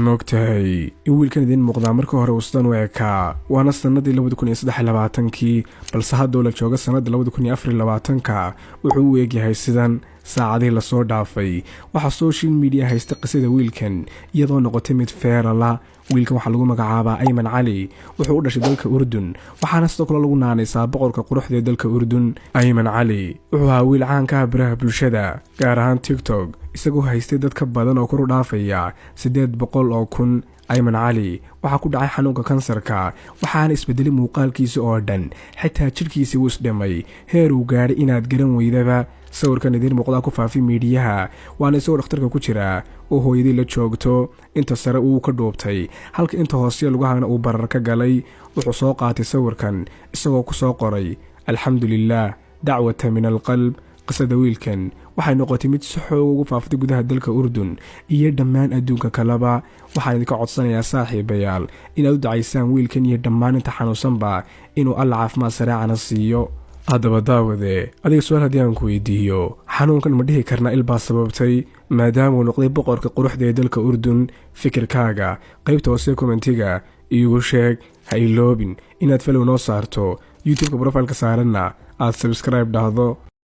mogtahay in wiilkan idin muuqdaa marka hore uu sidan u ekaa waana sanadii 2023 balse hadda la jooga sanada 2024 wuxuu u eegyahay sidan saacadii la soo dhaafay waxa social media haysta qisada wiilkan iyadoo noqotay mid feerala wiilkan waxa lagu magacaabaa Ayman Cali wuxuu u dhashay dalka Urdun waxaana sidoo kale lagu naanaysaa boqorka quruxda ee dalka Urdun Ayman Cali wuxuu ahaa wiil caan ka ah baraha bulshada gaar ahaan TikTok isagoo haystay dad ka badan oo kor u dhaafaya 800,000 Ayman Cali waxa ku dhacay xanuunka kansarka waxaana isbedelay muuqaalkiisa oo dhan xitaa jirkiisa wuu isdhimay heer uu gaaray inaad garan weydaba sawirkan idin muuqda ku faafi miidiyaha waana isagoo dhakhtarka ku jira oo hooyadii la joogto inta sare uu ka dhoobtay halka inta hoose lagu haana uu barar ka galay wuxuu soo qaatay sawirkan isagoo ku soo qoray alxamdulillah dacwata min alqalb qisada wiilkan waxay noqotay mid si xoog ugu faaftay gudaha dalka Urdun iyo dhammaan adduunka kaleba waxaan idinka codsanayaa saaxiibayaal inaad u ducaysaan wiilkan iyo dhammaan inta xanuunsanba inuu Alla caafimaad sareecana siiyo haddaba daawade adiga su'aal haddii aan ku weydiiyo xanuunkan ma dhihi karnaa ilbaa sababtay maadaama uu noqday boqorka quruxda ee dalka Urdun fikirkaaga qaybta hoose commentiga iigu sheeg ha iloobin inaad follow noo saarto YouTube-ka profile-ka saaranna aad subscribe dhahdo